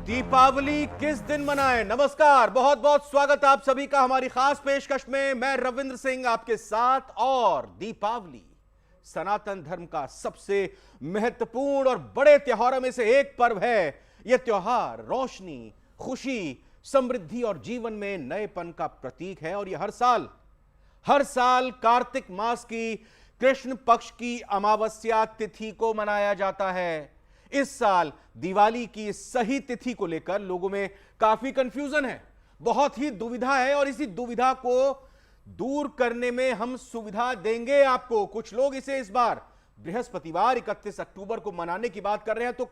दीपावली किस दिन मनाएं? नमस्कार, बहुत बहुत स्वागत आप सभी का हमारी खास पेशकश में। मैं रविंद्र सिंह आपके साथ। और दीपावली सनातन धर्म का सबसे महत्वपूर्ण और बड़े त्योहारों में से एक पर्व है। यह त्योहार रोशनी, खुशी, समृद्धि और जीवन में नएपन का प्रतीक है। और यह हर साल कार्तिक मास की कृष्ण पक्ष की अमावस्या तिथि को मनाया जाता है। इस साल दिवाली की सही तिथि को लेकर लोगों में काफी कंफ्यूजन है, बहुत ही दुविधा है। और इसी दुविधा को दूर करने में हम सुविधा देंगे आपको। कुछ लोग इसे इस बार बृहस्पतिवार 31 अक्टूबर को मनाने की बात कर रहे हैं, तो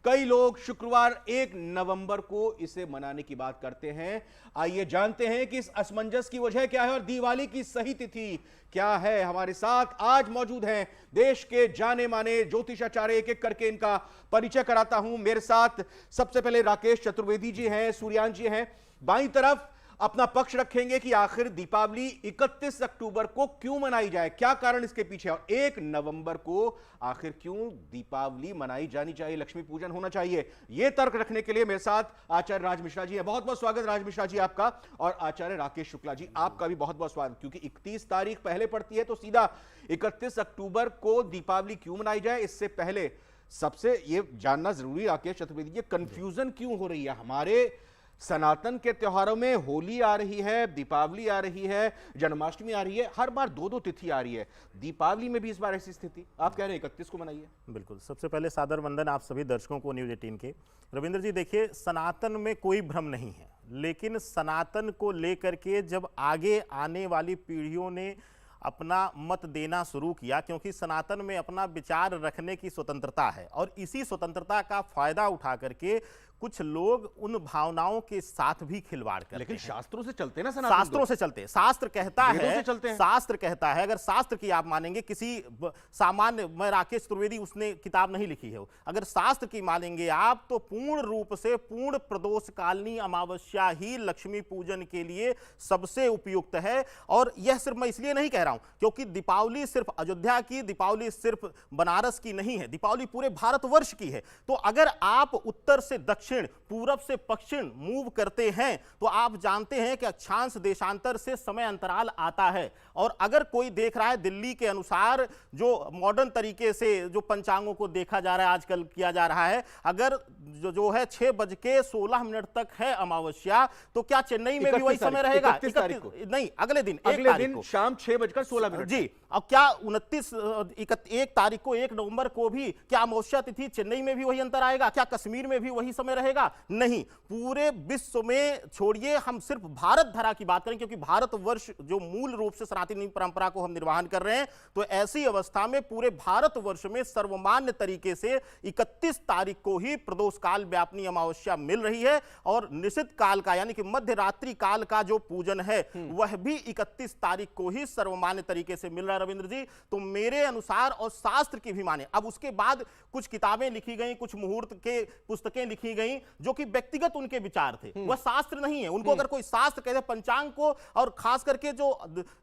कई लोग शुक्रवार 1 नवंबर को इसे मनाने की बात करते हैं। आइए जानते हैं कि इस असमंजस की वजह क्या है और दिवाली की सही तिथि क्या है। हमारे साथ आज मौजूद हैं देश के जाने माने ज्योतिषाचार्य। एक एक करके इनका परिचय कराता हूं। मेरे साथ सबसे पहले राकेश चतुर्वेदी जी हैं, सूर्यान जी हैं। बाईं तरफ अपना पक्ष रखेंगे कि आखिर दीपावली 31 अक्टूबर को क्यों मनाई जाए, क्या कारण इसके पीछे, और 1 नवंबर को आखिर क्यों दीपावली मनाई जानी चाहिए, लक्ष्मी पूजन होना चाहिए। यह तर्क रखने के लिए मेरे साथ आचार्य राज मिश्रा जी है। बहुत बहुत स्वागत राज मिश्रा जी आपका। और आचार्य राकेश शुक्ला जी आपका भी बहुत बहुत स्वागत। क्योंकि 31 तारीख पहले पड़ती है तो सीधा 31 अक्टूबर को दीपावली क्यों मनाई जाए, इससे पहले सबसे यह जानना जरूरी राकेश चतुर्वेदी, ये कंफ्यूजन क्यों हो रही है। हमारे सनातन के त्योहारों में होली आ रही है, दीपावली आ रही है, जन्माष्टमी आ रही है, हर बार दो तिथि आ रही है। दीपावली में भी इस बार ऐसी स्थिति, आप कह रहे हैं 31 को मनाइए। बिल्कुल, सबसे पहले सादर वंदन आप सभी दर्शकों को न्यूज़ 18 के। रविंद्र जी देखिए, सनातन में कोई भ्रम नहीं है, लेकिन सनातन को लेकर के जब आगे आने वाली पीढ़ियों ने अपना मत देना शुरू किया, क्योंकि सनातन में अपना विचार रखने की स्वतंत्रता है और इसी स्वतंत्रता का फायदा उठा करके कुछ लोग उन भावनाओं के साथ भी खिलवाड़ करते हैं। लेकिन शास्त्रों से चलते ना, शास्त्रों से चलते, शास्त्र कहता है, शास्त्र कहता है, अगर शास्त्र की आप मानेंगे, किसी सामान्य, मैं राकेश चतुर्वेदी उसने किताब नहीं लिखी है, अगर शास्त्र की मानेंगे आप तो पूर्ण रूप से पूर्ण प्रदोष कालीनी अमावस्या ही लक्ष्मी पूजन के लिए सबसे उपयुक्त है। और यह सिर्फ मैं इसलिए नहीं कह रहा हूं क्योंकि दीपावली सिर्फ अयोध्या की, दीपावली सिर्फ बनारस की नहीं है, दीपावली पूरे भारतवर्ष की है। तो अगर आप उत्तर से दक्षिण, पूरब से पश्चिम मूव करते हैं तो आप जानते हैं कि अक्षांश देशांतर से समय अंतराल आता है। और अगर कोई देख रहा है दिल्ली के अनुसार, जो मॉडर्न तरीके से जो पंचांगों को देखा जा रहा है, आजकल किया जा रहा है, अगर जो है 6:16 तक है अमावस्या, तो क्या चेन्नई में भी वही समय रहेगा? 31 तारीख को नहीं, अगले दिन शाम 6:16 जी। अब क्या 1 तारीख को 1 नवंबर को भी क्या अमावस्या तिथि चेन्नई में भी वही अंतर आएगा? क्या कश्मीर में भी वही समय रहेगा? नहीं, पूरे विश्व में छोड़िए, हम सिर्फ भारत धरा की बात करें, क्योंकि भारतवर्ष जो मूल रूप से सनातनी परंपरा को हम निर्वहन कर रहे हैं, तो ऐसी अवस्था में पूरे भारतवर्ष में सर्वमान्य तरीके से 31 तारीख को ही प्रदोष काल व्यापनी अमावस्या मिल रही है। और निश्चित काल का यानी कि मध्य रात्रि काल का जो पूजन है वह भी 31 तारीख को ही सर्वमान्य तरीके से मिल रहा है। रविंद्र जी, तो मेरे अनुसार और शास्त्र की भी माने, अब उसके बाद कुछ किताबें लिखी गई, कुछ मुहूर्त के पुस्तकें लिखी गई जो कि व्यक्तिगत उनके विचार थे, वह शास्त्र नहीं है। उनको अगर कोई शास्त्र कहते पंचांग को, और खास करके जो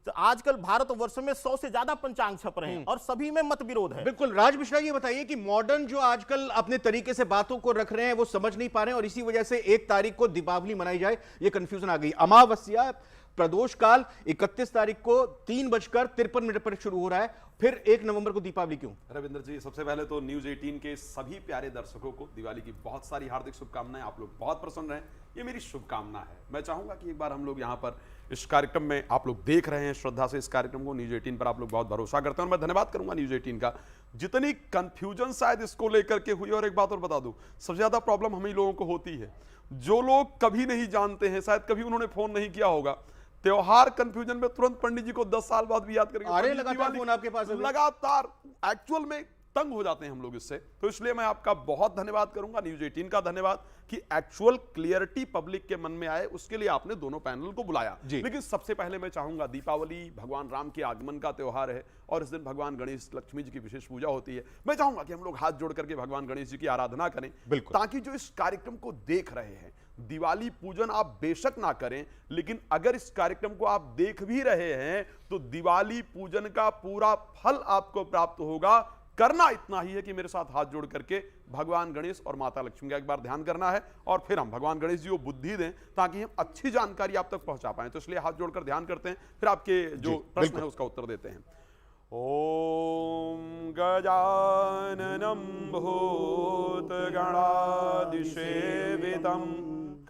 आजकल भारतवर्ष में 100 से ज्यादा पंचांग छप रहे हैं और सभी में मत विरोध है। बिल्कुल। राज मिश्रा ये बताइए कि मॉडर्न जो आजकल अपने तरीके से बातों को रख रहे हैं वो समझ नहीं पा रहे हैं और इसी वजह से 1 तारीख को दीपावली मनाई जाए, ये कंफ्यूजन आ गई। अमावस्या प्रदोष काल 31 तारीख को 3:53 पर शुरू हो रहा है, फिर 1 नवंबर को दीपावली क्यों? रविंद्र जी, सबसे पहले तो न्यूज 18 के सभी प्यारे दर्शकों को दिवाली की बहुत सारी हार्दिक शुभकामनाएं। आप लोग बहुत प्रसन्न रहें, ये मेरी शुभकामना है। मैं चाहूंगा कि एक बार हम लोग यहाँ पर इस कार्यक्रम में, आप लोग देख रहे हैं श्रद्धा से इस कार्यक्रम को, न्यूज 18 पर आप लोग बहुत भरोसा करते हैं और मैं धन्यवाद करूंगा न्यूज 18 का। जितनी कंफ्यूजन शायद इसको लेकर के हुई, और एक बात और बता दूं, सबसे ज्यादा प्रॉब्लम हम ही लोगों को होती है, जो लोग कभी नहीं जानते हैं, शायद कभी उन्होंने फोन नहीं किया होगा, त्योहार कंफ्यूजन में तुरंत पंडित जी को 10 साल बाद भी याद करेंगे। अरे लगातार फोन आपके पास, लगातार एक्चुअल में तंग हो जाते हैं हम लोग इससे। तो इसलिए मैं आपका बहुत धन्यवाद करूंगा, न्यूज 18 का धन्यवाद कि एक्चुअल क्लियरिटी पब्लिक के मन में आए, उसके लिए आपने दोनों पैनल को बुलाया। लेकिन सबसे पहले मैं चाहूंगा, दीपावली भगवान राम के आगमन का त्योहार है और इस दिन भगवान गणेश लक्ष्मी जी की विशेष पूजा होती है। मैं चाहूंगा कि हम लोग हाथ जोड़ करके भगवान गणेश जी की आराधना करें, ताकि जो इस कार्यक्रम को देख रहे हैं, दिवाली पूजन आप बेशक ना करें, लेकिन अगर इस कार्यक्रम को आप देख भी रहे हैं तो दिवाली पूजन का पूरा फल आपको प्राप्त होगा। करना इतना ही है कि मेरे साथ हाथ जोड़ करके भगवान गणेश और माता लक्ष्मी का एक बार ध्यान करना है, और फिर हम भगवान गणेश जी को बुद्धि दें ताकि हम अच्छी जानकारी आप तक पहुंचा पाएं। तो इसलिए हाथ जोड़कर ध्यान करते हैं, फिर आपके जो प्रश्न है उसका उत्तर देते हैं। ओम गजाननं भूतगणादिसेवितं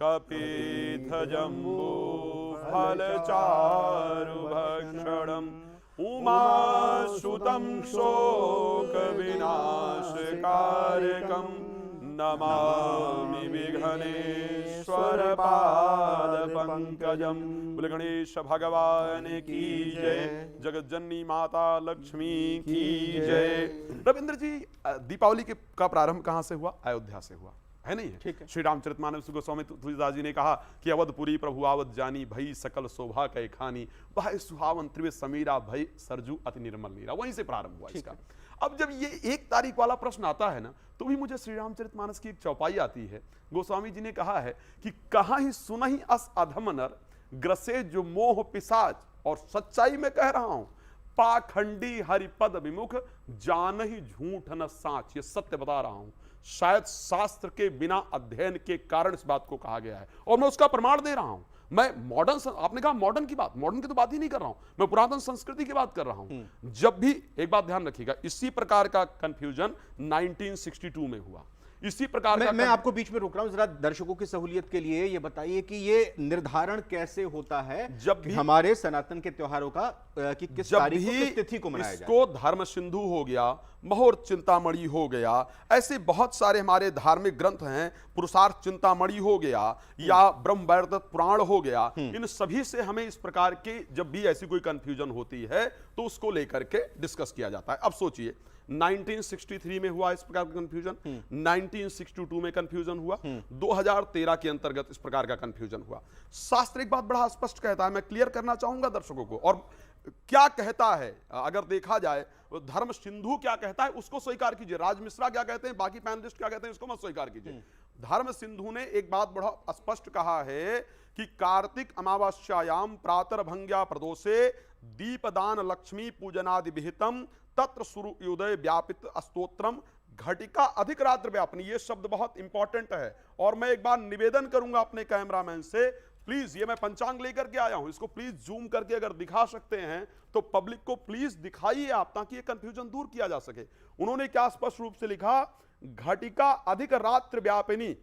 कपिध्वजम्बो फलचारुभक्षणम् उमासुतं शोकविनाशकारकं नमामि विघ्नेश्वर पादपंकजम। बोले गणेश भगवान की जय, जगतजननी माता लक्ष्मी की जय। रविंद्र जी, दीपावली का प्रारंभ कहां से हुआ? अयोध्या से हुआ, है नहीं है? ठीक है। श्री रामचरितमानस गोस्वामी तुलसीदास जी ने कहा कि अवधपुरी प्रभु आवत जानी, भई सकल शोभा कै खानी, वह सुहावन त्रिवे समीरा, भई सरजू अति निर्मल नीरा। वहीं से प्रारंभ हुआ इसका। अब जब ये 1 तारीख वाला प्रश्न आता है ना, तो भी मुझे श्री रामचरितमानस की एक चौपाई आती है। गोस्वामी जी ने कहा है कि कहाँ ही सुनहि अस अधम नर, ग्रसे जो मोह पिशाच, और सच्चाई में कह रहा हूं, पाखंडी हरिपद विमुख, जान ही झूठ न साच। ये सत्य बता रहा हूं, शायद शास्त्र के बिना अध्ययन के कारण इस बात को कहा गया है, और मैं उसका प्रमाण दे रहा हूं। मैं मॉडर्न, आपने कहा मॉडर्न की बात, मॉडर्न की तो बात ही नहीं कर रहा हूं, मैं पुरातन संस्कृति की बात कर रहा हूं। जब भी, एक बात ध्यान रखिएगा, इसी प्रकार का कंफ्यूजन 1962 में हुआ, इसी प्रकार मैं आपको बीच में रोक रहा हूं, जरा दर्शकों की सहूलियत के लिए ये बताइए कि ये निर्धारण कैसे होता है जब भी हमारे सनातन के त्योहारों का कि किस तारीख को, किस तिथि को मनाया जाए? इसको धर्म सिंधु हो गया, महोर चिंतामणि हो गया, ऐसे बहुत सारे हमारे धार्मिक ग्रंथ हैं, पुरुषार्थ चिंतामणि हो गया, या ब्रह्म वैवर्त पुराण हो गया। इन सभी से हमें इस प्रकार के जब भी ऐसी कोई कंफ्यूजन होती है तो उसको लेकर के डिस्कस किया जाता है। अब सोचिए, 1963 में हुआ इस प्रकार का कंफ्यूजन, 1962 में कंफ्यूजन हुआ, 2013 के अंतर्गत इस प्रकार का कंफ्यूजन हुआ। शास्त्र एक बात बड़ा स्पष्ट कहता है, मैं क्लियर करना चाहूंगा दर्शकों को, और क्या कहता है अगर देखा जाए, धर्म सिंधु क्या कहता है उसको स्वीकार कीजिए, राज मिश्रा क्या कहते हैं, बाकी पैनलिस्ट क्या कहते हैं, इसको मत स्वीकार कीजिए। धर्म सिंधु ने एक बात बड़ा स्पष्ट कहा है कि कार्तिक अमावस्यायाम प्रातर्भंग्या प्रदोषे दीपदान लक्ष्मी पूजनादि विहितम तत्र सूर्योदय व्यापित स्तोत्रम घटिका अधिक रात्र व्यापनी। ये शब्द बहुत इंपॉर्टेंट है, और मैं एक बार निवेदन करूंगा अपने कैमरामैन से, प्लीज, ये मैं पंचांग लेकर के आया हूं, इसको प्लीज जूम करके अगर दिखा सकते हैं तो पब्लिक को प्लीज दिखाइए आप, ताकि ये कंफ्यूजन दूर किया जा सके। उन्होंने क्या स्पष्ट रूप से लिखा, घटिका अधिक रात्र व्यापिनी,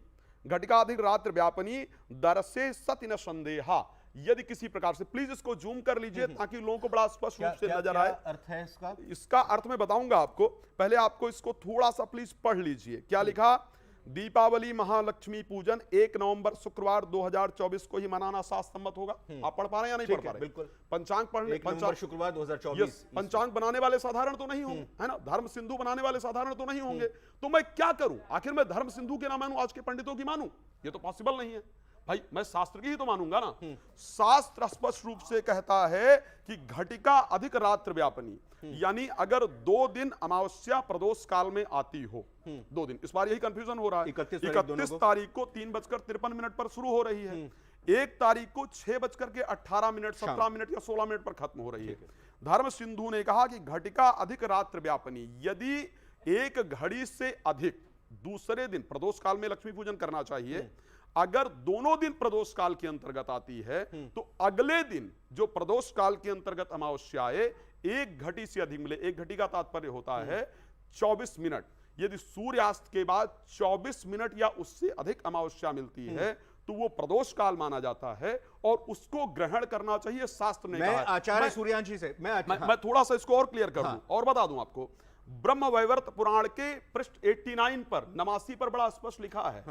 घटिका अधिक रात्र व्यापिनी दरसे सति न संदेहा। यदि किसी प्रकार से, प्लीज इसको जूम कर लीजिए ताकि लोगों को बड़ा स्पष्ट रूप से नजर आए। अर्थ है इसका? इसका अर्थ मैं बताऊंगा आपको, पहले आपको इसको थोड़ा सा प्लीज पढ़ लीजिए। क्या लिखा? दीपावली महालक्ष्मी पूजन 1 नवंबर शुक्रवार 2024 को ही मनाना शास्त्र सम्मत होगा। आप पढ़ पा रहे हैं या नहीं पढ़ पा रहे? बिल्कुल। पंचांग पढ़ ले, पंचांग शुक्रवार 2024। पंचांग बनाने वाले साधारण तो नहीं होंगे, है ना, धर्म सिंधु बनाने वाले साधारण तो नहीं होंगे, तो मैं क्या करूं? आखिर मैं धर्म सिंधु के ना मानूं, आज के पंडितों की मानूं? ये तो पॉसिबल नहीं है भाई, मैं शास्त्र की ही तो मानूंगा ना। शास्त्र स्पष्ट रूप से कहता है कि घटिका अधिक रात्र व्यापनी, यानी अगर 2 दिन अमावस्या प्रदोष काल में आती हो, 2 दिन, इस बार यही कंफ्यूजन हो रहा है। 31 तारीख को 3:53 पर शुरू हो रही है, 1 तारीख को 6:18, 17 या 16 पर खत्म हो रही है। धर्म सिंधु ने कहा कि घटिका अधिक रात्र व्यापनी, यदि एक घड़ी से अधिक दूसरे दिन प्रदोष काल में लक्ष्मी पूजन करना चाहिए, अगर दोनों दिन प्रदोष काल के अंतर्गत आती है तो अगले दिन जो प्रदोष काल के अंतर्गत अमावस्या आए 1 घटी से अधिक मिले। 1 घटी का तात्पर्य होता है 24 मिनट। यदि सूर्यास्त के बाद 24 मिनट या उससे अधिक अमावस्या मिलती है तो वो प्रदोष काल माना जाता है और उसको ग्रहण करना चाहिए, शास्त्र ने कहा। आचार्य सूर्यांशी से मैं थोड़ा सा इसको और क्लियर कर दूं और बता दूं आपको। ब्रह्म वैवर्त पुराण के पृष्ठ 89 पर नमासी पर बड़ा स्पष्ट लिखा है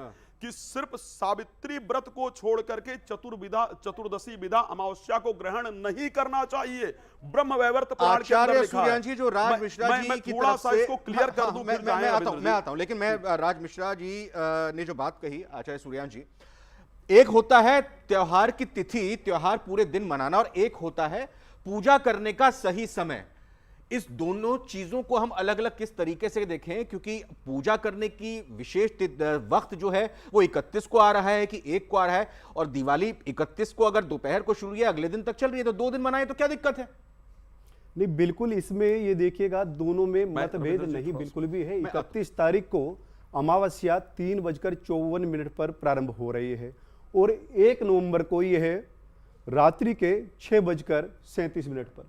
कि सिर्फ सावित्री व्रत को छोड़ करके चतुर्दशी विधा अमावस्या को ग्रहण नहीं करना चाहिए। ब्रह्म वैवर्त पुराण के अंदर लिखा है। सूर्यांशी जो राज मिश्रा जी की थोड़ा सा इसको क्लियर कर दूं, मैं आता हूं, लेकिन मैं राज मिश्रा जी ने जो बात कही, आचार्य सूर्यांशी, एक होता है त्योहार की तिथि, त्योहार पूरे दिन मनाना, और एक होता है पूजा करने का सही समय। इस दोनों चीजों को हम अलग अलग किस तरीके से देखें, क्योंकि पूजा करने की विशेष वक्त जो है वो 31 को आ रहा है कि 1 को आ रहा है, और दिवाली 31 को अगर दोपहर को शुरू है अगले दिन तक चल रही है, तो 2 दिन मनाए तो क्या दिक्कत है? नहीं, बिल्कुल इसमें ये देखिएगा दोनों में मतभेद रविंद्र जी नहीं थोड़ा सा- बिल्कुल भी है। 31 तारीख को अमावस्या 3:54 पर प्रारंभ हो रही है और 1 नवंबर को यह रात्रि के 6:37 पर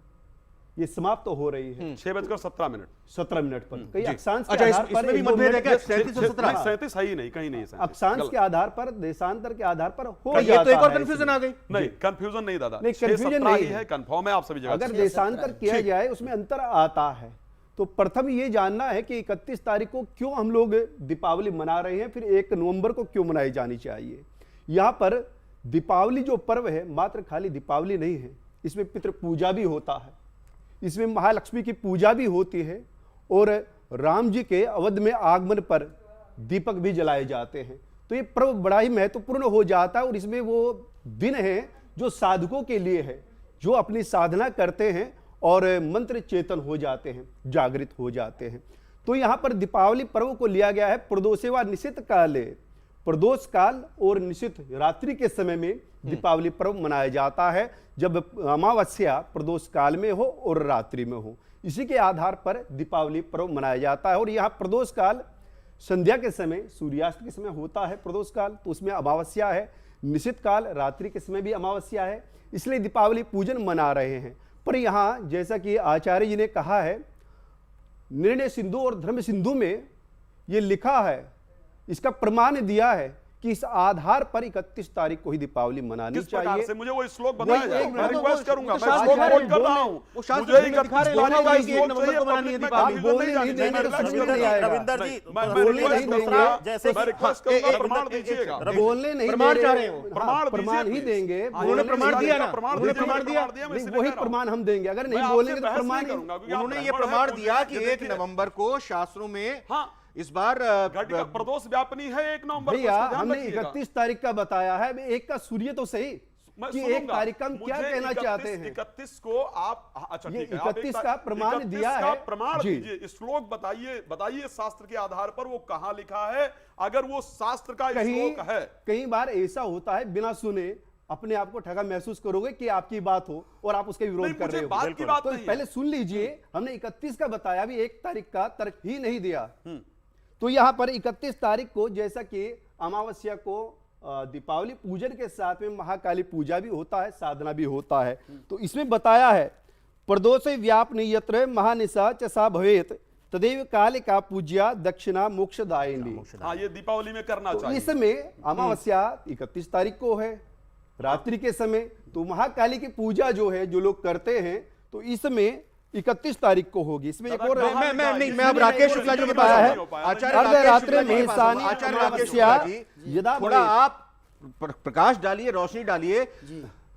ये समाप्त तो हो रही है 6:17 17 पर। कई अक्षांश के अच्छा, आधार पर इसमें भी 1-2 मतभेद है मिनट क्या? 37 और 17? 37 है ही नहीं, कहीं नहीं है 37। अक्षांश गलत। के आधार पर, देशांतर के आधार पर हो ये जाता तो एक और है कंफ्यूजन आ गई। नहीं, कंफ्यूजन नहीं दादा, नहीं, confusion 6-17 नहीं ही है। है, कंफर्म है आप सभी जगह अगर से। देशांतर किया जाए उसमें अंतर आता है। तो प्रथम ये जानना है कि 31 तारीख को क्यों हम लोग दीपावली मना रहे हैं, फिर 1 नवंबर को क्यों मनाई जानी चाहिए। यहाँ पर दीपावली जो पर्व है मात्र खाली दीपावली नहीं है, इसमें पितृ पूजा भी होता है, इसमें महालक्ष्मी की पूजा भी होती है और राम जी के अवध में आगमन पर दीपक भी जलाए जाते हैं। तो ये पर्व बड़ा ही महत्वपूर्ण हो जाता है और इसमें वो दिन है जो साधकों के लिए है, जो अपनी साधना करते हैं और मंत्र चेतन हो जाते हैं, जागृत हो जाते हैं। तो यहाँ पर दीपावली पर्व को लिया गया है प्रदोषे व निशित काले, प्रदोष काल और निशित रात्रि के समय में दीपावली पर्व मनाया जाता है, जब अमावस्या प्रदोष काल में हो और रात्रि में हो। इसी के आधार पर दीपावली पर्व मनाया जाता है। और यहाँ प्रदोष काल संध्या के समय, सूर्यास्त के समय होता है प्रदोष काल, तो उसमें अमावस्या है। निशित काल रात्रि के समय भी अमावस्या है, इसलिए दीपावली पूजन मना रहे हैं। पर यहाँ जैसा कि आचार्य जी ने कहा है, निर्णय सिंधु और धर्म सिंधु में ये लिखा है, इसका प्रमाण दिया है कि इस आधार पर 31 तारीख को ही दीपावली मनानी किस प्रकार चाहिए। से मुझे वो श्लोक बताया वही जाए, एक मैं मिनट, रिक्वेस्ट वो- करूंगा, वो मैं शास्त्र श्लोक में कोट कर रहा बोलने- हूं। वो शास्त्र मुझे में दिखा रहे हैं, दोनों का बोलने श्लोक नहीं चाहिए, बनानी है पब्लिक में दीपावली। confusion बोलने नहीं जानी चाहिए। देंगे तो मैं समझ request नहीं करूंगा। आएगा। रविंदर जी, मैं बोलने request नहीं करूंगा, देंगे। जैसे मैं कि- request हाँ, करूंगा, एक- प्रमाण एक- एक- दीजिएगा। एक- बोलने नहीं प्रमाण दे चाह रहे रहे हो। हाँ, प्रमाण ही दीजिए, देंगे। please। उन्होंने बोलने प्रमाण नहीं दिया देंगे। ना, प्रमाण उन्होंने दीजिए, प्रमाण दिया। मैं नहीं, इसलिए वही कह रहा हूं। प्रमाण हम देंगे। अगर मैं नहीं आपसे बोलेंगे तो बहस प्रमाण नहीं ही करूंगा, क्योंकि आप उन्होंने ये ब्राह्मण हैं, प्रमाण मुझे दिया कि ये 1 देखिए, नवंबर को शास्त्रों में हाँ, इस बार घटिका प्रदोष व्यापनी है 1 नवंबर को, भैया इसका ध्यान हमने रखिएगा। 31 तारीख का बताया है, एक का सूर्य तो सही मैं कि सुनूंगा। 1 तारीख का हम क्या मुझे कहना 31 चाहते हैं। 31 को आप, अच्छा ये ठीक है, आप 31 एक का प्रमाण 31 दिया का है। प्रमाण जी। दीजिए, श्लोक बताइए, बताइए शास्त्र के आधार पर वो कहां लिखा है। अगर वो शास्त्र का कहीं श्लोक है, कई बार ऐसा होता है, बिना सुने अपने आप को ठगा महसूस करोगे कि आपकी बात हो और आप उसके विरोध नहीं, कर मुझे रहे हो। बात की बात तो नहीं है। पहले सुन लीजिए, हमने 31 का बताया, भी 1 तारीख का तर्क ही नहीं दिया। तो यहां पर 31 तारीख को जैसा कि अमावस्या को दीपावली पूजन के साथ में महाकाली पूजा भी होता है, साधना भी होता है। तो इसमें बताया है प्रदोष व्यापनी यत्र महानिशा च सा भवेत तदेव कालिका पूज्या दक्षिणा मोक्षदायिनी। हाँ, ये दीपावली में करना तो चाहिए। इसमें अमावस्या 31 तारीख को है रात्रि के समय, तो महाकाली की पूजा जो है जो लोग करते हैं, तो इसमें 31 तारीख को होगी। इसमें एक और मैं अब राकेश शुक्ला जी के पास है। आऊं। आचार्य अर्धरात्रि राकेश शुक्ला जी के पास आऊं। मेहसानी आचार्य राकेश अमावस्या शुक्ला जी, यदा थोड़ा भवेत्। आप प्रकाश डालिए, रोशनी डालिए।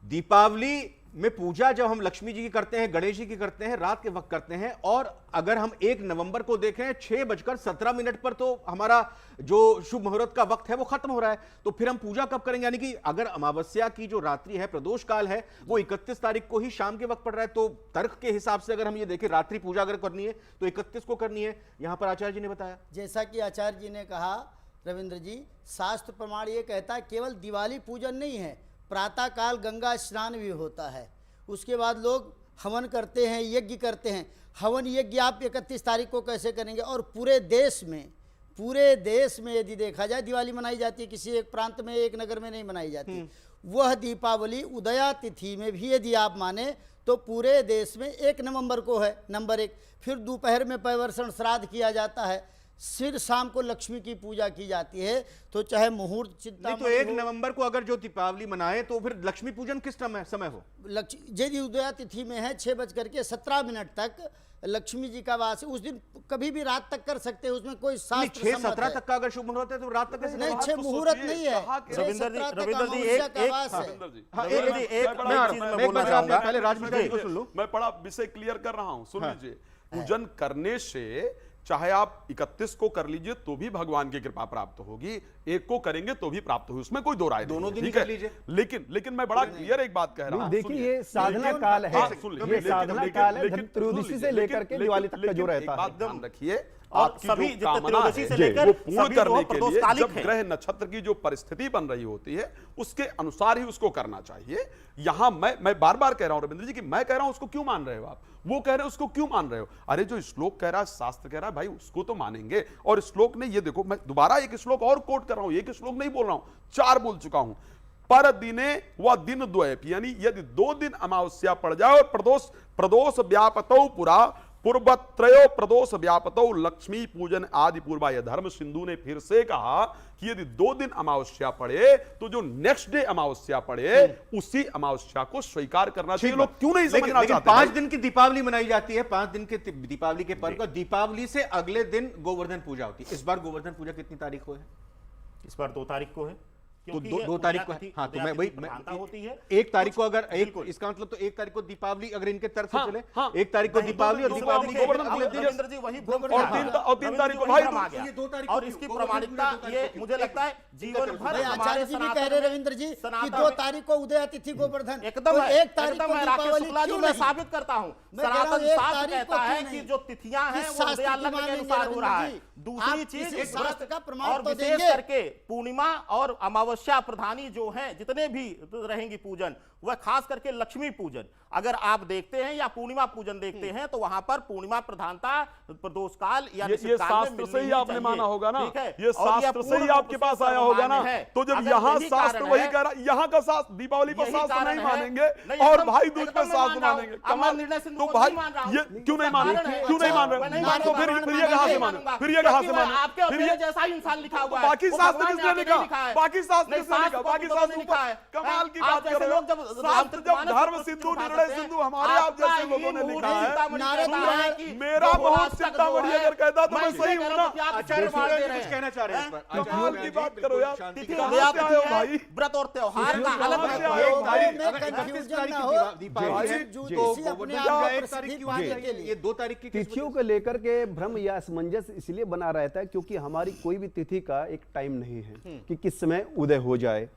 दीपावली में पूजा जब हम लक्ष्मी जी की करते हैं, गणेश जी की करते हैं, रात के वक्त करते हैं, और अगर हम 1 नवंबर को देखें 6:17 पर तो हमारा जो शुभ मुहूर्त का वक्त है वो खत्म हो रहा है। तो फिर हम पूजा कब करेंगे? यानी कि अगर अमावस्या की जो रात्रि है, प्रदोष काल है, वो 31 तारीख को ही शाम के वक्त पड़ रहा है, तो तर्क के हिसाब से अगर हम ये देखें, रात्रि पूजा अगर करनी है तो 31 को करनी है। यहां पर आचार्य जी ने बताया, जैसा कि आचार्य जी ने कहा, रविंद्र जी, शास्त्र प्रमाण ये कहता है केवल दिवाली पूजन नहीं है, प्रातःकाल गंगा स्नान भी होता है। उसके बाद लोग हवन करते हैं, यज्ञ करते हैं। हवन यज्ञ आप 31 तारीख को कैसे करेंगे? और पूरे देश में यदि देखा जाए दिवाली मनाई जाती है, किसी एक प्रांत में, एक नगर में नहीं मनाई जाती। वह दीपावली उदया तिथि में भी यदि आप माने तो पूरे देश में 1 नवंबर को है, नंबर 1। फिर दोपहर में पैवर्षण श्राद्ध किया जाता है, फिर शाम को लक्ष्मी की पूजा की जाती है। तो चाहे मुहूर्त चिंता नहीं तो 1 नवंबर को अगर जो दीपावली मनाए तो फिर लक्ष्मी पूजन किस समय हो? यदि उदया तिथि में है 6:17 तक लक्ष्मी जी का वास, उस दिन कभी भी रात तक कर सकते हैं, उसमें कोई शास्त्र 6:17 सम्मत तक का अगर शुभ मुहूर्त है तो रात तक कैसे नहीं, करेंगे? 6 तो मुहूर्त सोचिए, नहीं है, कहा कि- 6:17 तक रविंदर जी, अमावस्या एक- का एक- वास है। रविंद्र जी, हाँ, रविंद्र जी, एक बड़ा- चीज मैं बोलना चाहूंगा। पहले राजमिस्त्री जी को सुन लो। मैं बड़ा विषय क्लियर कर रहा हूं, सुन लीजिए। पूजन करने से चाहे आप 31 को कर लीजिए तो भी भगवान की कृपा प्राप्त होगी, 1 को करेंगे तो भी प्राप्त होगी, उसमें कोई दो राय नहीं दोनों है, दिन ही ठीक है? कर लीजिए। लेकिन मैं बड़ा क्लियर एक बात कह रहा हूं, देखिए सुनिए। ये साधना काल है, हाँ, सुन लीजिए, ये साधना काल है, लेकिन- धनत्रयोदशी से लेकर के लेकिन- दिवाली तक का जो लेकिन रहता एक है। बात ध्यान रखिए, और आपकी सभी जो जितने कामना त्रयोदशी है, से जी, लेकर वो पूर्ण सभी जो करने के लिए प्रदोषकालिक जब हैं। ग्रह नक्षत्र की जो परिस्थिति बन रही होती है उसके अनुसार ही उसको करना चाहिए। यहां मैं बार बार कह रहा हूं रविंद्र जी कि मैं कह रहा हूं उसको क्यों मान रहे हो आप, वो कह रहे हो उसको क्यों मान रहे हो। अरे जो श्लोक कह रहा है, शास्त्र कह रहा है, भाई उसको तो मानेंगे। और श्लोक ने, ये देखो मैं दोबारा एक श्लोक और कोट कर रहा हूं, एक श्लोक नहीं बोल रहा हूं, 4 बोल चुका हूं। पर दिने व दिन द्वयप, यानी यदि 2 दिन अमावस्या पड़ जाए और प्रदोष व्यापतौ पुरा पूर्वत्रयो प्रदोष व्यापतौ लक्ष्मी पूजन आदि पूर्वा। यह धर्म सिंधु ने फिर से कहा कि यदि 2 दिन अमावस्या पड़े तो जो नेक्स्ट डे अमावस्या पड़े उसी अमावस्या को स्वीकार करना चाहिए। लोग क्यों नहीं समझना लेकिन चाहते? 5 दिन की दीपावली मनाई जाती है, 5 दिन के दीपावली के पर्व का, दीपावली से अगले दिन गोवर्धन पूजा होती है। इस बार गोवर्धन पूजा कितनी तारीख को है? इस बार 2 तारीख को है, तो क्योंकि 2 ये तारीख को है। उदयातिथि- हाँ, तो मैं उदयातिथि वही प्रधानता होती है। 1 तारीख को अगर बिल्कुल। इसका मतलब तो 1 तारीख को दीपावली अगर इनके तरफ से हाँ, चले, हाँ। 1 तारीख को नहीं, दीपावली और दो- दीपावली दो- के गोवर्धन अब पूजा रविंद्र जी वही भ्रम और फैला तीन- है। और 3 रविंद्र तारीख जी को वही भाई भ्रम आ दूज। गया। ये 2 तारीख और को इसकी क्यों? प्रामाणिकता गोवर्धन पूजा 2 ये तारीख को मुझे क्यों? लगता है जीवन भर भाई हमारे आचार्य जी भी सनातन कह रहे में- रविंद्र जी कि सनातन 2 में- तारीख को उदय तिथि गोवर्धन, एकदम तो है, 1 तारीख एकदम को है राकेश दीपावली शुक्ला जी, क्यों मैं नहीं? साबित करता हूँ। मैं कह रहा हूं, सनातन 1 शास्त्र तारीख को कहता है क्यों कि नहीं? जो तिथियां हैं किस वो शास्त्र उदयालन की के मानेंगे अनुसार हो रहा है। रविंद्र जी? दूसरी आप चीज किसी इस शास्त्र का प्रमाण और तो विशेष देंगे। करके पूर्णिमा और अमावस्या प्रधानी जो हैं, जितने भी रहेंगी पूजन, वह खास करके लक्ष्मी पूजन अगर आप देखते हैं या पूर्णिमा पूजन देखते हैं तो वहां पर पूर्णिमा प्रधानता प्रदोष काल या ये निश्चित काल में शास्त्र मिलनी से ही आपने चाहिए। माना होगा ना, ठीक है? ये और शास्त्र से ही पूर्ण आपके रूप पास से आया होगा ना। सर्वमान्य है। तो जब अगर यहाँ यही शास्त्र कारण वही है- कह रहा, यहाँ का शास्त्र दीपावली पर यही शास्त्र कारण नहीं है। मानेंगे नहीं, और एकदम- भाई दूज एकदम पर मैं शास्त्र मान रहा हूं। मानेंगे। अब मैं निर्णय सिंधु तो को भाई नहीं मान रहा हूं। ये क्यों नहीं मान कारण रहे, है। क्यों नहीं मान मैं रहे? नहीं हाँ, मान तो रहा, फिर ये कहाँ से मानूंगा, फिर ये कहाँ से क्योंकि मानूंगा, आपके फिर ये अपने जैसा ही इंसान लिखा हुआ है। बाकी वो शास्त्र भगवान ने किसने आपके लिखा? नहीं लिखा है। बाकी शास्त्र नहीं, किसने लिखा? शास्त्र बाकी को तो शास्त्र नहीं लिखा है। कमाल की आप बात जैसे कर रहे लोग जब हो। शास्त्र जब रामचरितमानस धर्म को सिंधु उठा निर्णय सकते हैं, सिंधु हमारे आप आपका जैसे ही लोगों ने मूल लिखा है। सीतामढ़ी नारे कहता तो है कि मेरा जो बहुत राष्ट्र सीतामढ़ी जो है, अगर कहता तो मैं इसलिए सही कह हूं रहा ना। कि आप आचार्य इसको मार दे जी रहे कुछ हैं। कहना चाह रहे हैं इस पर? कमाल की बात करो यार। तिथि कहाँ उदया से आए हो तिथि भाई? है, व्रत और त्योहार का अलग कहाँ से महत्व आए है। हो भाई? में अगर confusion 31 तारीख ना की हो। दीपावली है जी, तो जी। गोवर्धन अपने पूजा आप 1 को तारीख की प्रसिद्धि होनी के लिए। चाहिए। ये 2 तारीख की किस तिथियों वजह को लेकर के भ्रम या असमंजस इसलिए बना रहता है क्योंकि हमारी कोई भी तिथि का एक टाइम नहीं है कि किस समय उदय हो जाए,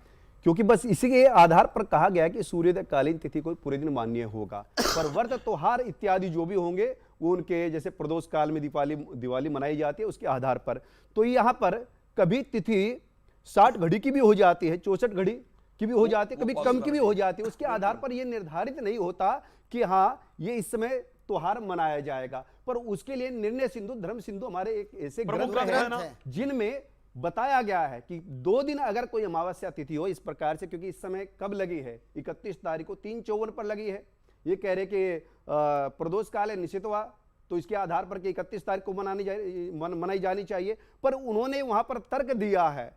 क्योंकि बस इसी के आधार पर कहा गया है कि सूर्योदय कालीन तिथि को पूरे दिन मान्य होगा। पर व्रत त्योहार इत्यादि जो भी होंगे वो उनके जैसे प्रदोष काल में दिवाली मनाई जाती है उसके आधार पर। तो यहाँ पर कभी तिथि 60 घड़ी की भी हो जाती है, 64 घड़ी की भी हो जाती है, कभी कम की भी हो जाती है। उसके आधार पर यह निर्धारित नहीं होता कि हाँ ये इस समय त्योहार मनाया जाएगा। पर उसके लिए निर्णय सिंधु, धर्म सिंधु हमारे एक ऐसे प्रमुख ग्रंथ ग्रंथ है ना। हैं जिनमें बताया गया है कि 2 दिन अगर कोई अमावस्या तिथि हो इस प्रकार से, क्योंकि इस समय कब लगी है 31 तारीख को 3:54 पर लगी है। ये कह रहे कि प्रदोष काल है निश्चितवा, तो इसके आधार पर कि 31 तारीख को मनाई जानी चाहिए। पर उन्होंने वहां पर तर्क दिया है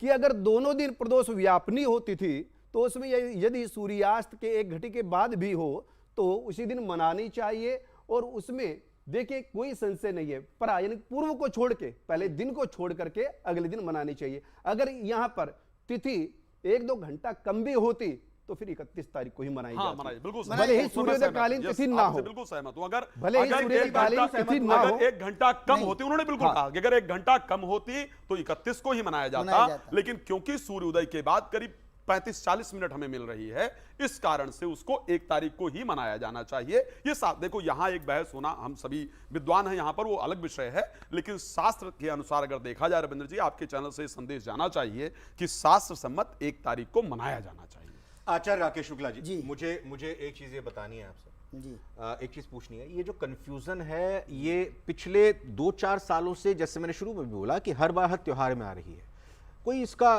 कि अगर दोनों दिन प्रदोष व्यापनी होती थी तो उसमें यदि सूर्यास्त के 1 घटी के बाद भी हो तो उसी दिन मनानी चाहिए। और उसमें देखिए कोई संशय नहीं है, पर यानी पूर्व को छोड़ के, पहले दिन को छोड़ करके अगले दिन मनानी चाहिए। अगर यहां पर तिथि 1-2 घंटा कम भी होती तो फिर 31 तारीख को ही मनाई हाँ, जाती। मनाई, बिल्कुल भले ही सहमत हूं। सूर्योदय कालीन Yes, तिथि ना आपसे हो, बिल्कुल सहमत हूं। अगर भले ही अगर सूर्योदय एक कालीन घंटा- तिथि ना हो। अगर 1 घंटा कम होती, उन्होंने बिल्कुल कहा कि अगर 1 घंटा कम होती तो 31 को ही मनाया जाता। लेकिन क्योंकि सूर्योदय के बाद करीब 35-40 मिनट हमें मिल रही है, इस कारण से उसको 1 तारीख को ही मनाया जाना चाहिए। ये साथ देखो, यहां एक बहस होना, हम सभी विद्वान हैं यहां पर, वो अलग विषय है। लेकिन शास्त्र के अनुसार अगर देखा जाए रविंद्र जी, आपके चैनल से संदेश जाना चाहिए कि शास्त्र सम्मत 1 तारीख को मनाया जाना चाहिए। आचार्य राकेश शुक्ला जी, जी। मुझे एक चीज ये बतानी है आपसे, जी। एक चीज पूछनी है। ये जो कंफ्यूजन है ये पिछले 2-4 सालों से, जैसे मैंने शुरू में भी बोला कि हर बार हर त्योहार में आ रही है, कोई इसका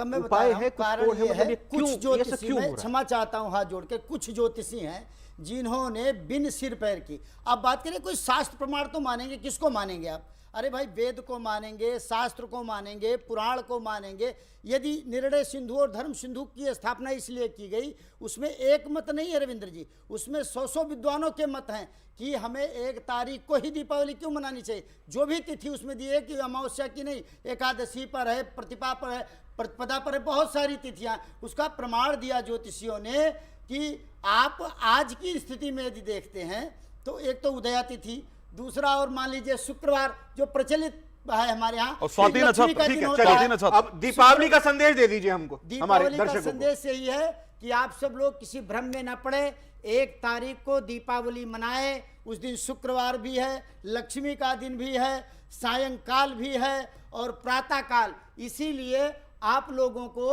मैं बता उपाय रहा है? हूं, कुछ कारण कोड है? ये मतलब है, ये कुछ क्यों, ये ज्योतिषी, सब क्यों मैं हो रहा है? क्षमा चाहता हूं हाथ जोड़ के, कुछ ज्योतिषी हैं जिन्होंने बिन सिर पैर की, आप बात करें कोई शास्त्र प्रमाण तो मानेंगे, किसको मानेंगे आप? अरे भाई वेद को मानेंगे, शास्त्र को मानेंगे, पुराण को मानेंगे। यदि निर्णय सिंधु और धर्म सिंधु की स्थापना इसलिए की गई, उसमें एक मत नहीं है रविंद्र जी, उसमें 100 विद्वानों के मत हैं कि हमें 1 तारीख को ही दीपावली क्यों मनानी चाहिए। जो भी तिथि उसमें दी है कि अमावस्या की नहीं, एकादशी पर है, प्रतिपा पर है, प्रतिपदा पर है, बहुत सारी तिथियां, उसका प्रमाण दिया ज्योतिषियों ने कि आप आज की स्थिति में यदि देखते हैं तो एक तो उदया तिथि, दूसरा और मान लीजिए शुक्रवार जो प्रचलित है हमारे यहाँ, और स्वाति लक्ष्मी नक्षत्र, का ठीक दिन है, होता स्वाति है। नक्षत्र। अब दीपावली का संदेश दे दीजिए हमको, हमारे दीपावली का दर्शकों को। संदेश यही है कि आप सब लोग किसी भ्रम में न पड़े। 1 तारीख को दीपावली मनाए, उस दिन शुक्रवार भी है, लक्ष्मी का दिन भी है, सायंकाल भी है और प्रातःकाल। इसीलिए आप लोगों को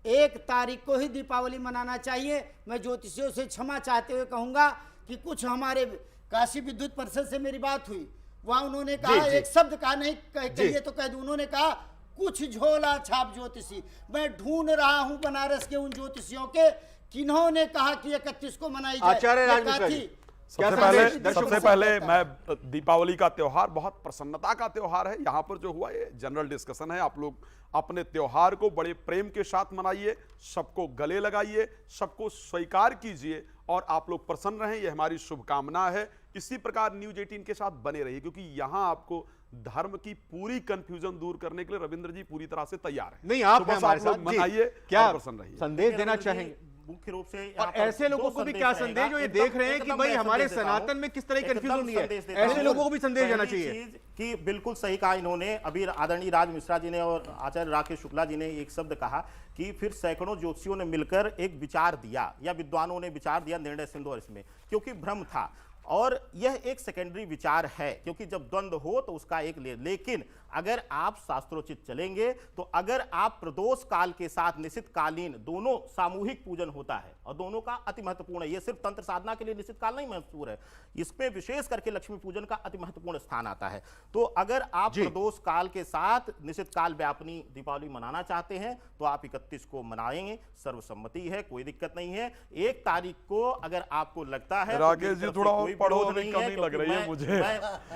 1 तारीख को ही दीपावली मनाना चाहिए। मैं ज्योतिषियों से क्षमा चाहते हुए कहूँगा कि कुछ हमारे काशी विद्युत परिषद से मेरी बात हुई, वहाँ उन्होंने कहा, एक शब्द कहा नहीं कहिए तो कह दूं, उन्होंने कहा कुछ झोला छाप ज्योतिषी। मैं ढूंढ रहा हूं बनारस के उन ज्योतिषियों के किन्होंने कहा कि 31 को मनाई जाए। आचार्य ये राजमिश्रा कहा जी, थी। सबसे पहले मैं दीपावली का त्योहार बहुत प्रसन्नता का त्योहार है। यहाँ पर जो हुआ ये जनरल डिस्कशन है। आप लोग अपने त्योहार को बड़े प्रेम के साथ मनाइए, सबको गले लगाइए, सबको स्वीकार कीजिए और आप लोग प्रसन्न रहें, ये हमारी शुभकामना है। इसी प्रकार न्यूज 18 के साथ बने रहिए, क्योंकि यहाँ आपको धर्म की पूरी कंफ्यूजन दूर करने के लिए रविंद्र जी पूरी तरह से तैयार हैं। नहीं, आप तो बस हमारे आप लोग साथ मनाइए, क्या और प्रसन्न रहिए। संदेश देना चाहेंगे? मुख्य रूप से और ऐसे लोगों को भी क्या संदेश जो ये देख रहे हैं कि भाई हमारे सनातन में किस तरह की कंफ्यूजन है, ऐसे लोगों को भी संदेश देना चाहिए कि बिल्कुल सही कहा इन्होंने। अभी आदरणीय राज मिश्रा जी ने और आचार्य राकेश शुक्ला जी ने एक शब्द कहा कि फिर सैकड़ों ज्योतिषियों ने मिलकर एक विचार दिया या विद्वानों ने विचार दिया निर्णय सिंधु इसमें, क्योंकि भ्रम था। और यह एक सेकेंडरी विचार है, क्योंकि जब द्वंद्व हो तो उसका एक लेकिन अगर आप शास्त्रोचित चलेंगे तो अगर आप प्रदोष काल के साथ निश्चित कालीन दोनों सामूहिक पूजन होता है और दोनों का अति महत्वपूर्ण है। यह सिर्फ तंत्र साधना के लिए निश्चित काल नहीं महत्वपूर्ण है, इसमें विशेष करके लक्ष्मी पूजन का अति महत्वपूर्ण स्थान आता है। तो अगर आप प्रदोष काल के साथ निश्चित काल व्यापनी दीपावली मनाना चाहते हैं तो आप 31 को मनाएंगे, सर्वसम्मति है, कोई दिक्कत नहीं है। 1 तारीख को अगर आपको लगता है राकेश जी थोड़ा और पढ़ो, नहीं कमी लग रही है मुझे,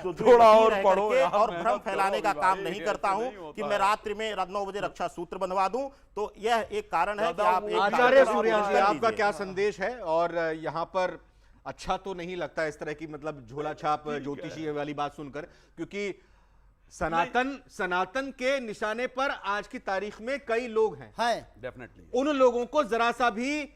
तो थोड़ा और पढ़ो और भ्रम फैलाने का काम नहीं करता हूं नहीं कि मैं रात्रि में 9 बजे रक्षा सूत्र बंधवा दूं। तो यह एक कारण है कि आप आचार्य सूर्या जी, आपका क्या संदेश है? और यहाँ पर अच्छा तो नहीं लगता इस तरह की मतलब झोला छाप ज्योतिषी वाली बात सुनकर, क्योंकि सनातन के निशाने पर आज की तारीख में कई लोग हैं। डेफिनेटली उन लोगों को जरा सा भी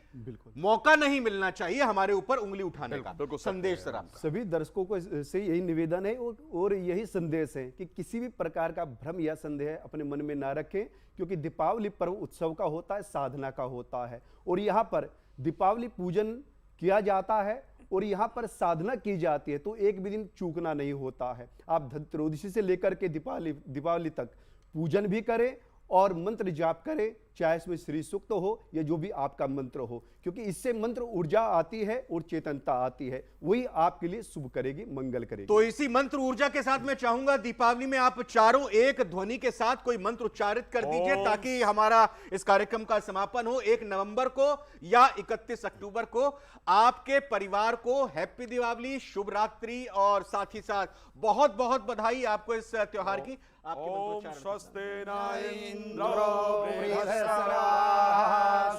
मौका नहीं मिलना चाहिए हमारे ऊपर उंगली उठाने का। संदेश सर आपका। सभी दर्शकों को से यही निवेदन है और यही संदेश है कि किसी भी प्रकार का भ्रम या संदेह अपने मन में ना रखें, क्योंकि दीपावली पर्व उत्सव का होता है, साधना का होता है, और यहाँ पर दीपावली पूजन किया जाता है और यहाँ पर साधना की जाती है, तो एक भी दिन चूकना नहीं होता है। आप धनत्रयोदशी से लेकर के दीपावली तक पूजन भी करें और मंत्र जाप करें, चाहे इसमें श्री सूक्त हो या जो भी आपका मंत्र हो, क्योंकि इससे मंत्र ऊर्जा आती है और चेतनता आती है, वही आपके लिए शुभ करेगी, मंगल करेगी। तो इसी मंत्र ऊर्जा के साथ मैं चाहूंगा दीपावली में आप चारों एक ध्वनि के साथ कोई मंत्र उच्चारित कर दीजिए, ताकि हमारा इस कार्यक्रम का समापन हो। 1 नवंबर को या 31 अक्टूबर को आपके परिवार को हैप्पी दीपावली, शुभ रात्रि और साथ ही साथ बहुत बहुत बधाई आपको इस त्योहार की। ओम स्वस्ति न इंद्रो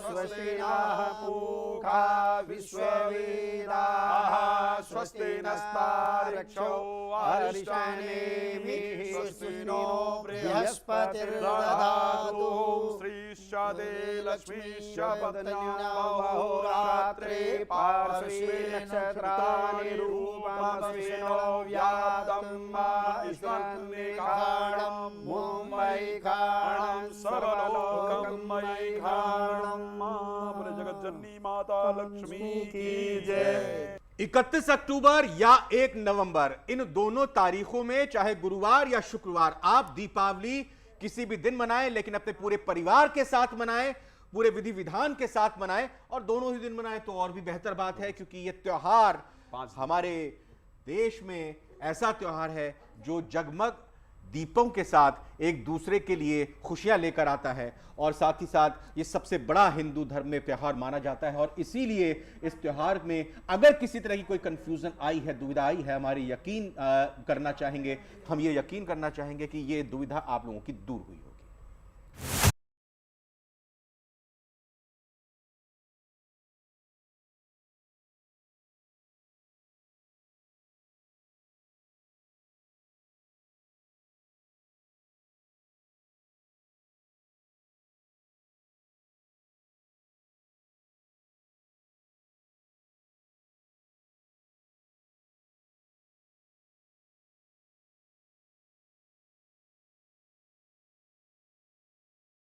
स्वस्ति नः पूषा विश्ववेदाः स्वस्ति नस्तार्क्ष्यो अरिष्टानेमिः स्वस्ति नो बृहस्पतिर्दधातु श्रीशादे लक्ष्मीश्च अहोरात्रे पार्श्वे नक्षत्राणि रूपमस्मिनो व्याप्तं ईश्वरनिखाणं मुम्बैखाणं सर्वलोकं मैखाणं जगत जननी माता लक्ष्मी की जय। 31 अक्टूबर या 1 नवंबर, इन दोनों तारीखों में चाहे गुरुवार या शुक्रवार आप दीपावली किसी भी दिन मनाएं, लेकिन अपने पूरे परिवार के साथ मनाएं, पूरे विधि विधान के साथ मनाएं, और दोनों ही दिन मनाएं तो और भी बेहतर बात है, क्योंकि यह त्योहार हमारे देश में ऐसा त्योहार है जो जगमग दीपों के साथ एक दूसरे के लिए खुशियां लेकर आता है, और साथ ही साथ ये सबसे बड़ा हिंदू धर्म में त्योहार माना जाता है। और इसीलिए इस त्योहार में अगर किसी तरह की कोई कंफ्यूजन आई है, दुविधा आई है, हम ये यकीन करना चाहेंगे कि ये दुविधा आप लोगों की दूर हुई।